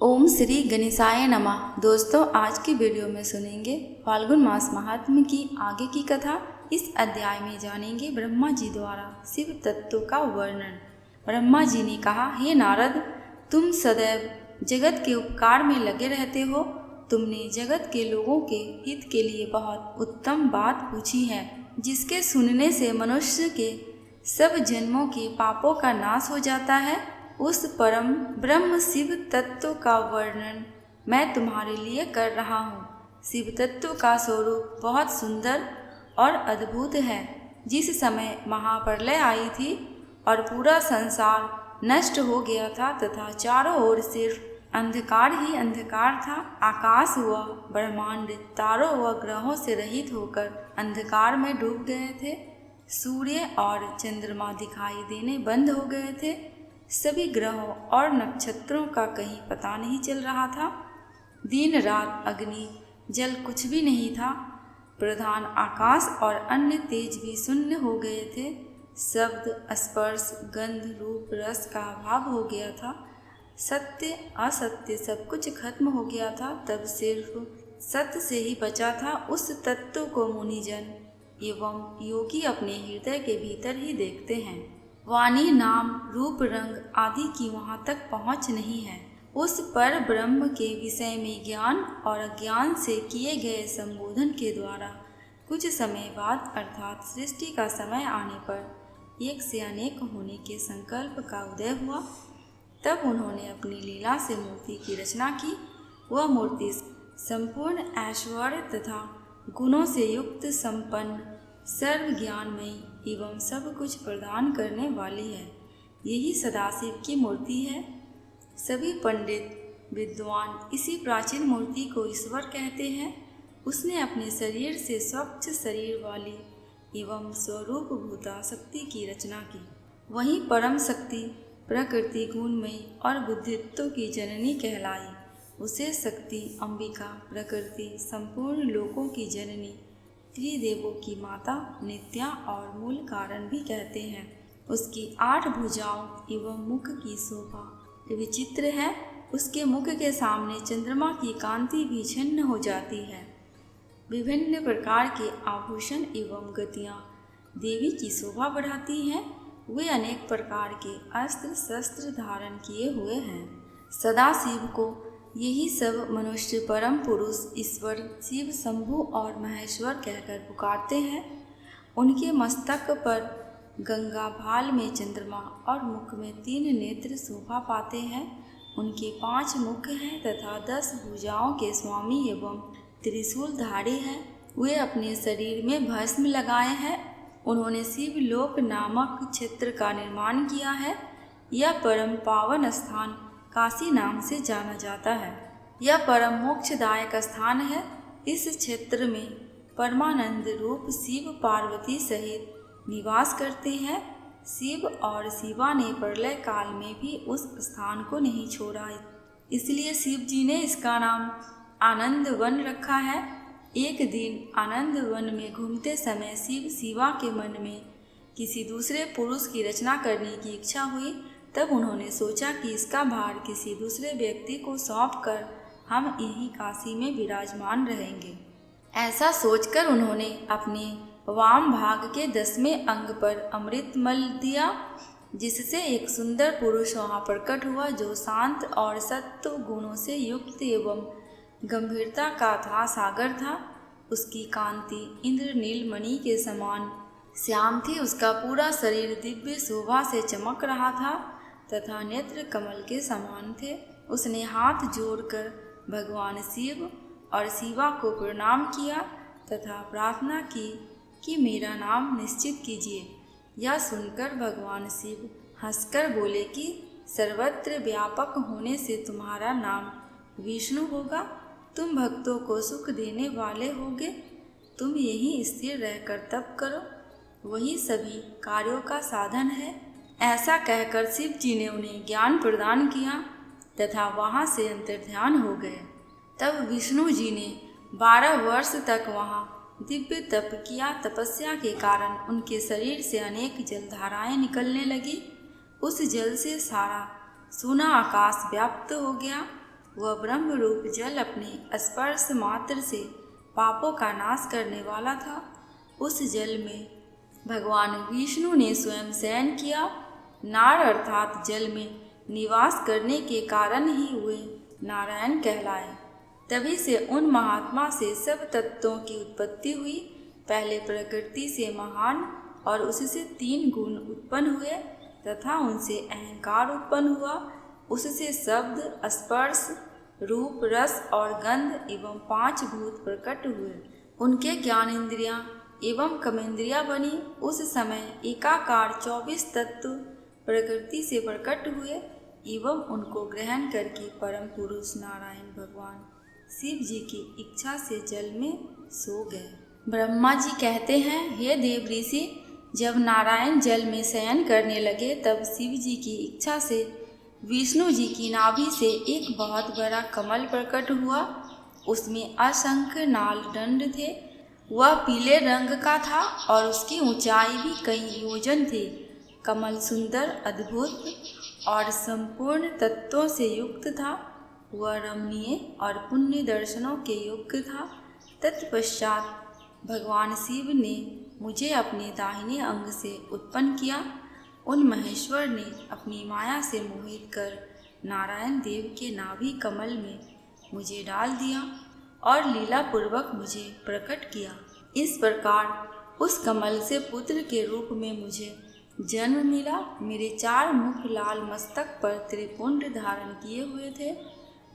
ओम श्री गणेशाय नमः। दोस्तों, आज की वीडियो में सुनेंगे फाल्गुन मास महात्म्य की आगे की कथा। इस अध्याय में जानेंगे ब्रह्मा जी द्वारा शिव तत्व का वर्णन। ब्रह्मा जी ने कहा, हे नारद, तुम सदैव जगत के उपकार में लगे रहते हो। तुमने जगत के लोगों के हित के लिए बहुत उत्तम बात पूछी है, जिसके सुनने से मनुष्य के सब जन्मों के पापों का नाश हो जाता है। उस परम ब्रह्म शिव तत्व का वर्णन मैं तुम्हारे लिए कर रहा हूँ। शिव तत्व का स्वरूप बहुत सुंदर और अद्भुत है। जिस समय महाप्रलय आई थी और पूरा संसार नष्ट हो गया था तथा चारों ओर सिर्फ अंधकार ही अंधकार था, आकाश व ब्रह्मांड तारों व ग्रहों से रहित होकर अंधकार में डूब गए थे। सूर्य और चंद्रमा दिखाई देने बंद हो गए थे। सभी ग्रहों और नक्षत्रों का कहीं पता नहीं चल रहा था। दिन रात, अग्नि जल कुछ भी नहीं था। प्रधान आकाश और अन्य तेज भी शून्य हो गए थे। शब्द, स्पर्श, गंध, रूप, रस का अभाव हो गया था। सत्य असत्य सब कुछ खत्म हो गया था। तब सिर्फ सत्य से ही बचा था। उस तत्व को मुनिजन एवं योगी अपने हृदय के भीतर ही देखते हैं। वाणी, नाम, रूप, रंग आदि की वहाँ तक पहुँच नहीं है। उस पर ब्रह्म के विषय में ज्ञान और अज्ञान से किए गए संबोधन के द्वारा कुछ समय बाद अर्थात सृष्टि का समय आने पर एक से अनेक होने के संकल्प का उदय हुआ। तब उन्होंने अपनी लीला से मूर्ति की रचना की। वह मूर्ति संपूर्ण ऐश्वर्य तथा गुणों से युक्त, संपन्न, सर्व ज्ञानमयी एवं सब कुछ प्रदान करने वाली है। यही सदाशिव की मूर्ति है। सभी पंडित विद्वान इसी प्राचीन मूर्ति को ईश्वर कहते हैं। उसने अपने शरीर से स्वच्छ शरीर वाली एवं स्वरूप भूता शक्ति की रचना की। वही परम शक्ति प्रकृति गुणमयी और बुद्धित्व की जननी कहलाई। उसे शक्ति, अंबिका, प्रकृति, संपूर्ण लोकों की जननी, त्रिदेवों की माता, नित्या और मूल कारण भी कहते हैं। उसकी 8 भुजाओं एवं मुख की शोभा विचित्र है। उसके मुख के सामने चंद्रमा की कांति भी छिन्न हो जाती है। विभिन्न प्रकार के आभूषण एवं गतियाँ देवी की शोभा बढ़ाती हैं। वे अनेक प्रकार के अस्त्र शस्त्र धारण किए हुए हैं। सदाशिव को यही सब मनुष्य परम पुरुष ईश्वर शिव, शंभु और महेश्वर कहकर पुकारते हैं। उनके मस्तक पर गंगा, भाल में चंद्रमा और मुख में 3 नेत्र शोभा पाते हैं। उनके 5 मुख हैं तथा 10 भुजाओं के स्वामी एवं त्रिशूलधारी हैं। वे अपने शरीर में भस्म लगाए हैं। उन्होंने शिवलोक नामक क्षेत्र का निर्माण किया है। यह परम पावन स्थान काशी नाम से जाना जाता है। यह परम मोक्षदायक स्थान है। इस क्षेत्र में परमानंद रूप शिव पार्वती सहित निवास करते हैं। शिव और शिवा ने प्रलय काल में भी उस स्थान को नहीं छोड़ा, इसलिए शिव जी ने इसका नाम आनंद वन रखा है। एक दिन आनंद वन में घूमते समय शिव शिवा के मन में किसी दूसरे पुरुष की रचना करने की इच्छा हुई। तब उन्होंने सोचा कि इसका भार किसी दूसरे व्यक्ति को सौंपकर हम यहीं काशी में विराजमान रहेंगे। ऐसा सोचकर उन्होंने अपने वाम भाग के 10वें अंग पर अमृत मल दिया, जिससे एक सुंदर पुरुष वहाँ प्रकट हुआ, जो शांत और सत्व गुणों से युक्त एवं गंभीरता का था सागर था। उसकी कांति इंद्रनील मणि के समान श्याम थी। उसका पूरा शरीर दिव्य शोभा से चमक रहा था तथा नेत्र कमल के समान थे। उसने हाथ जोड़कर भगवान शिव और शिवा को प्रणाम किया तथा प्रार्थना की कि मेरा नाम निश्चित कीजिए। यह सुनकर भगवान शिव हंसकर बोले कि सर्वत्र व्यापक होने से तुम्हारा नाम विष्णु होगा। तुम भक्तों को सुख देने वाले होगे। तुम यहीं स्थिर रहकर तप करो, वही सभी कार्यों का साधन है। ऐसा कहकर शिव जी ने उन्हें ज्ञान प्रदान किया तथा वहाँ से अंतर्ध्यान हो गए। तब विष्णु जी ने 12 वर्ष तक वहाँ दिव्य तप किया। तपस्या के कारण उनके शरीर से अनेक जलधाराएं निकलने लगी। उस जल से सारा सोना आकाश व्याप्त हो गया। वह ब्रह्म रूप जल अपने स्पर्श मात्र से पापों का नाश करने वाला था। उस जल में भगवान विष्णु ने स्वयं शयन किया। नार अर्थात जल में निवास करने के कारण ही वे नारायण कहलाए। तभी से उन महात्मा से सब तत्वों की उत्पत्ति हुई। पहले प्रकृति से महान और उससे 3 गुण उत्पन्न हुए तथा उनसे अहंकार उत्पन्न हुआ। उससे शब्द, स्पर्श, रूप, रस और गंध एवं 5 भूत प्रकट हुए। उनके ज्ञान इंद्रियां एवं कर्मेंद्रियां बनी। उस समय एकाकार 24 तत्व प्रकृति से प्रकट हुए एवं उनको ग्रहण करके परम पुरुष नारायण भगवान शिव जी की इच्छा से जल में सो गए। ब्रह्मा जी कहते हैं, हे देव ऋषि, जब नारायण जल में शयन करने लगे तब शिव जी की इच्छा से विष्णु जी की नाभि से एक बहुत बड़ा कमल प्रकट हुआ। उसमें असंख्य नाल दंड थे। वह पीले रंग का था और उसकी ऊंचाई भी कई योजन थी। कमल सुंदर, अद्भुत और संपूर्ण तत्वों से युक्त था। वह रमणीय और पुण्य दर्शनों के योग्य था। तत्पश्चात भगवान शिव ने मुझे अपने दाहिने अंग से उत्पन्न किया। उन महेश्वर ने अपनी माया से मोहित कर नारायण देव के नाभि कमल में मुझे डाल दिया और लीला पूर्वक मुझे प्रकट किया। इस प्रकार उस कमल से पुत्र के रूप में मुझे जन्म मिला। मेरे 4 मुख लाल मस्तक पर त्रिपुंड धारण किए हुए थे।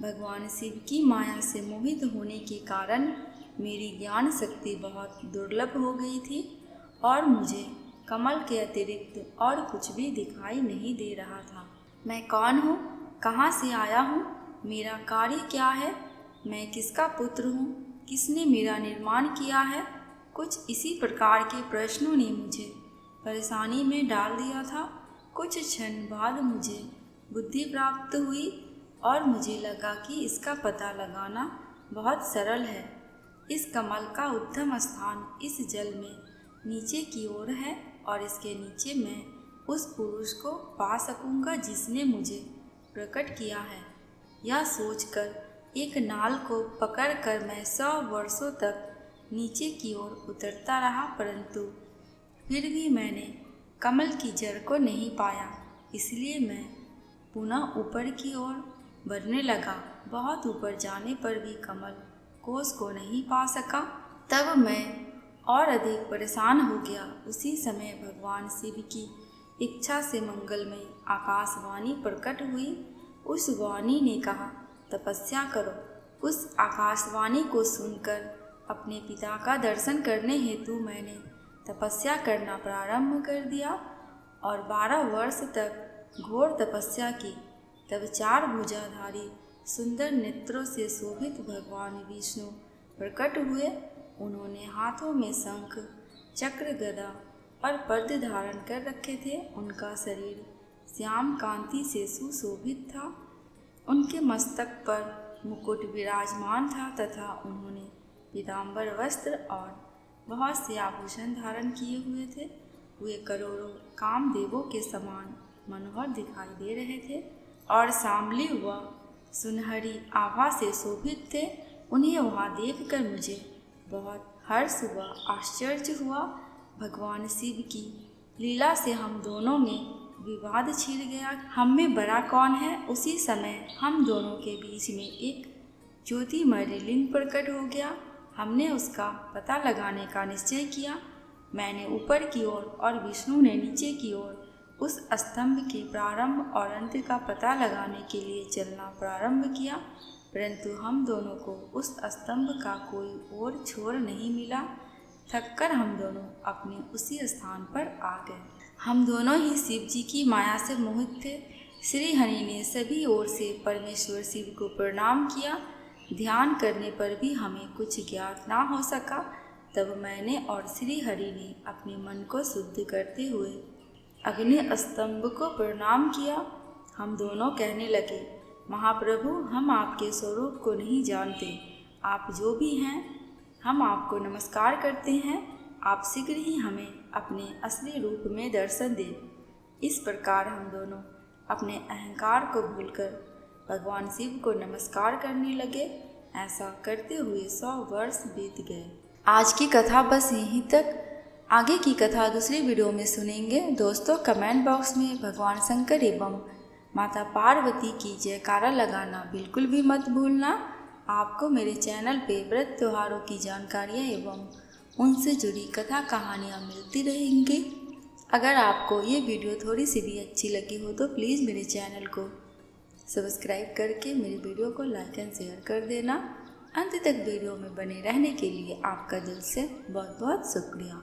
भगवान शिव की माया से मोहित होने के कारण मेरी ज्ञान शक्ति बहुत दुर्लभ हो गई थी और मुझे कमल के अतिरिक्त और कुछ भी दिखाई नहीं दे रहा था। मैं कौन हूँ? कहाँ से आया हूँ? मेरा कार्य क्या है? मैं किसका पुत्र हूँ? किसने मेरा निर्माण किया है? कुछ इसी प्रकार के प्रश्नों ने मुझे परेशानी में डाल दिया था। कुछ क्षण बाद मुझे बुद्धि प्राप्त हुई और मुझे लगा कि इसका पता लगाना बहुत सरल है। इस कमल का उद्गम स्थान इस जल में नीचे की ओर है और इसके नीचे मैं उस पुरुष को पा सकूंगा जिसने मुझे प्रकट किया है। यह सोचकर एक नाल को पकड़कर मैं 100 वर्षों तक नीचे की ओर उतरता रहा, परंतु फिर भी मैंने कमल की जड़ को नहीं पाया। इसलिए मैं पुनः ऊपर की ओर बढ़ने लगा। बहुत ऊपर जाने पर भी कमल कोष को नहीं पा सका। तब मैं और अधिक परेशान हो गया। उसी समय भगवान शिव की इच्छा से मंगलमयी आकाशवाणी प्रकट हुई। उस वाणी ने कहा, तपस्या करो। उस आकाशवाणी को सुनकर अपने पिता का दर्शन करने हेतु मैंने तपस्या करना प्रारंभ कर दिया और 12 वर्ष तक घोर तपस्या की। तब 4 भुजाधारी सुंदर नेत्रों से शोभित भगवान विष्णु प्रकट हुए। उन्होंने हाथों में शंख, चक्र, गदा और पद्म धारण कर रखे थे। उनका शरीर श्याम कांति से सुशोभित था। उनके मस्तक पर मुकुट विराजमान था तथा उन्होंने पीतांबर वस्त्र और बहुत से आभूषण धारण किए हुए थे। वे करोड़ों कामदेवों के समान मनोहर दिखाई दे रहे थे और सांवली व सुनहरी आभा से शोभित थे। उन्हें वहाँ देखकर मुझे बहुत हर्ष व आश्चर्य हुआ। भगवान शिव की लीला से हम दोनों में विवाद छिड़ गया। हम में बड़ा कौन है? उसी समय हम दोनों के बीच में एक ज्योतिमय लिंग प्रकट हो गया। हमने उसका पता लगाने का निश्चय किया। मैंने ऊपर की ओर और विष्णु ने नीचे की ओर उस स्तंभ के प्रारंभ और अंत का पता लगाने के लिए चलना प्रारंभ किया, परंतु हम दोनों को उस स्तंभ का कोई और छोर नहीं मिला। थककर हम दोनों अपने उसी स्थान पर आ गए। हम दोनों ही शिव जी की माया से मोहित थे। श्री हरि ने सभी ओर से परमेश्वर शिव को प्रणाम किया। ध्यान करने पर भी हमें कुछ ज्ञात ना हो सका। तब मैंने और श्री हरि ने अपने मन को शुद्ध करते हुए अग्नि स्तंभ को प्रणाम किया। हम दोनों कहने लगे, महाप्रभु, हम आपके स्वरूप को नहीं जानते। आप जो भी हैं, हम आपको नमस्कार करते हैं। आप शीघ्र ही हमें अपने असली रूप में दर्शन दें। इस प्रकार हम दोनों अपने अहंकार को भूलकर भगवान शिव को नमस्कार करने लगे। ऐसा करते हुए 100 वर्ष बीत गए। आज की कथा बस यहीं तक। आगे की कथा दूसरी वीडियो में सुनेंगे। दोस्तों, कमेंट बॉक्स में भगवान शंकर एवं माता पार्वती की जयकारा लगाना बिल्कुल भी मत भूलना। आपको मेरे चैनल पे व्रत त्योहारों की जानकारियाँ एवं उनसे जुड़ी कथा कहानियाँ मिलती रहेंगी। अगर आपको ये वीडियो थोड़ी सी भी अच्छी लगी हो तो प्लीज़ मेरे चैनल को सब्सक्राइब करके मेरे वीडियो को लाइक एंड शेयर कर देना। अंत तक वीडियो में बने रहने के लिए आपका दिल से बहुत बहुत शुक्रिया।